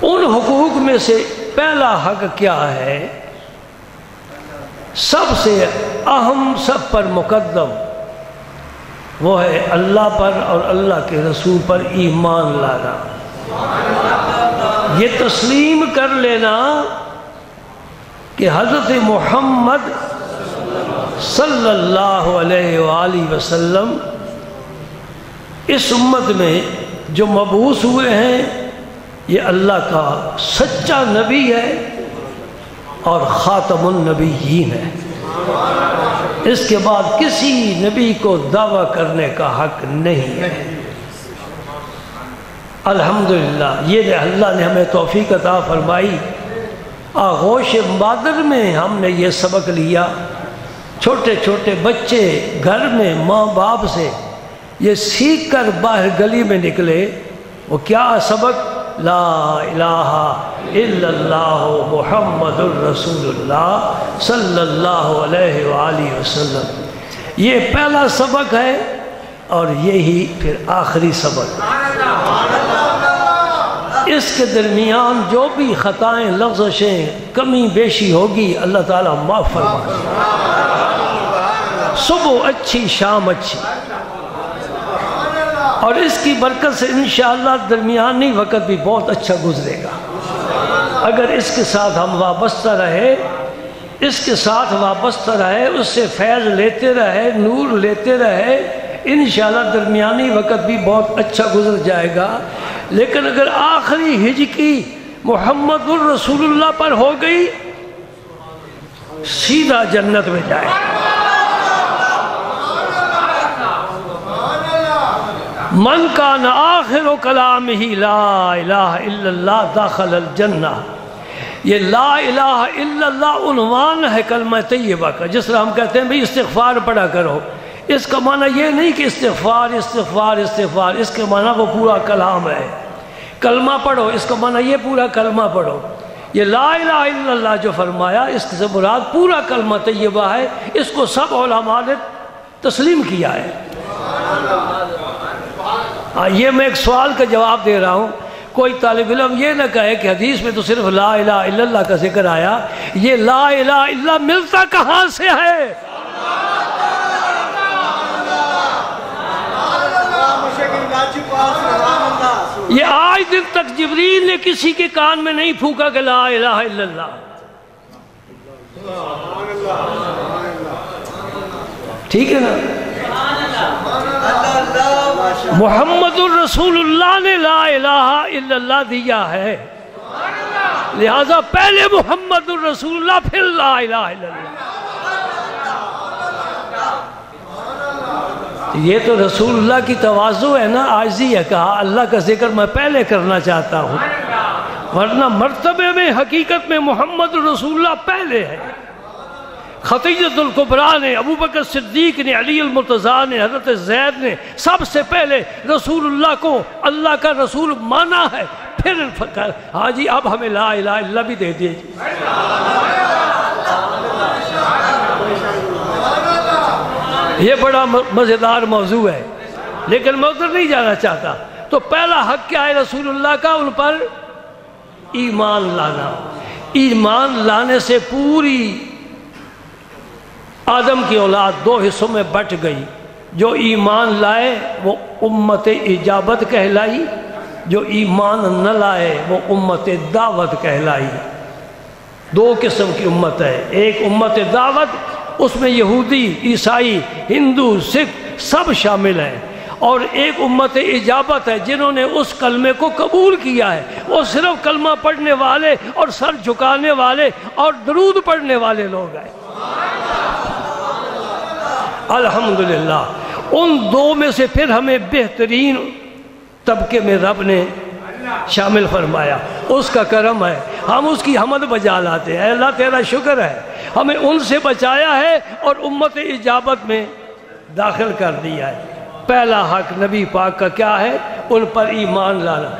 ان حقوق میں سے پہلا حق کیا ہے؟ سب سے اہم، سب پر مقدم، وہ ہے اللہ پر اور اللہ کے رسول پر ایمان لانا، یہ تسلیم کر لینا کہ حضرت محمد صلی اللہ علیہ وآلہ وسلم اس امت میں جو مبعوث ہوئے ہیں یہ اللہ کا سچا نبی ہے اور خاتم النبیین ہے۔ اس کے بعد کسی نبی کو دعویٰ کرنے کا حق نہیں ہے۔ الحمدللہ یہ اللہ نے ہمیں توفیق عطا فرمائی، آغوش مادر میں ہم نے یہ سبق لیا۔ چھوٹے چھوٹے بچے گھر میں ماں باپ سے یہ سیکھ کر باہر گلی میں نکلے، وہ کیا سبق؟ لا الہ الا اللہ محمد الرسول اللہ صلی اللہ علیہ وآلہ وسلم، یہ پہلا سبق ہے اور یہی پھر آخری سبق۔ اس کے درمیان جو بھی خطائیں، لغزشیں، کمی بیشی ہوگی اللہ تعالیٰ معاف فرمائے۔ صبح اچھی شام اچھی، اور اس کی برکت سے انشاءاللہ درمیانی وقت بھی بہت اچھا گزرے گا اگر اس کے ساتھ ہم وابستہ رہے، اس کے ساتھ وابستہ رہے، اس سے فیض لیتے رہے، نور لیتے رہے، انشاءاللہ درمیانی وقت بھی بہت اچھا گزر جائے گا۔ لیکن اگر آخری ہجکی محمد الرسول اللہ پر ہو گئی، سیدھا جنت میں جائے۔ من کان آخر کلامہ لا الہ الا اللہ داخل الجنہ، یہ لا الہ الا اللہ عنوان ہے کلمہ طیبہ کا۔ جس طرح ہم کہتے ہیں بھئی استغفار پڑھا کرو، اس کا معنی یہ نہیں کہ استغفار استغفار استغفار، اس کے معنی وہ پورا کلام ہے۔ کلمہ پڑھو، اس کا معنی یہ پورا کلمہ پڑھو۔ یہ لا الہ الا اللہ جو فرمایا، اس سے مراد پورا کلمہ طیبہ ہے۔ اس کو سب علماء نے تسلیم کیا ہے۔ یہ میں ایک سوال کا جواب دے رہا ہوں، کوئی طالب علم یہ نہ کہے کہ حدیث میں تو صرف لا الہ الا اللہ کا ذکر آیا، یہ لا الہ الا اللہ ملتا کہاں سے ہے؟ یہ آج دن تک جبریل نے کسی کے کان میں نہیں پھونکا کہ لا الہ الا اللہ۔ ٹھیک ہے نا؟ محمد الرسول اللہ نے لا الہ الا اللہ دیا ہے، لہذا پہلے محمد الرسول اللہ پھر لا الہ الا اللہ۔ یہ تو رسول اللہ کی تواضع ہے نا، عاجزی ہے، کہا اللہ کا ذکر میں پہلے کرنا چاہتا ہوں، ورنہ مرتبے میں حقیقت میں محمد الرسول اللہ پہلے ہے۔ خدیجۃ الکبریٰ نے، ابو بکر صدیق نے، علی المرتضیٰ نے، حضرت زید نے سب سے پہلے رسول اللہ کو اللہ کا رسول مانا ہے، پھر ہاں جی اب ہمیں لا الہ الا اللہ بھی دے دیجیے۔ یہ بڑا مزیدار موضوع ہے، لیکن میں ادھر نہیں جانا چاہتا۔ تو پہلا حق کیا ہے رسول اللہ کا؟ ان پر ایمان لانا۔ ایمان لانے سے پوری آدم کی اولاد دو حصوں میں بٹ گئی۔ جو ایمان لائے وہ امت اجابت کہلائی، جو ایمان نہ لائے وہ امت دعوت کہلائی۔ دو قسم کی امت ہے، ایک امت دعوت، اس میں یہودی، عیسائی، ہندو، سکھ سب شامل ہیں، اور ایک امت اجابت ہے جنہوں نے اس کلمے کو قبول کیا ہے، وہ صرف کلمہ پڑھنے والے اور سر جھکانے والے اور درود پڑھنے والے لوگ ہیں۔ الحمدللہ ان دو میں سے پھر ہمیں بہترین طبقے میں رب نے شامل فرمایا، اس کا کرم ہے، ہم اس کی حمد بجا لاتے ہیں۔ اللہ تیرا شکر ہے، ہمیں ان سے بچایا ہے اور امت اجابت میں داخل کر دیا ہے۔ پہلا حق نبی پاک کا کیا ہے؟ ان پر ایمان لانا۔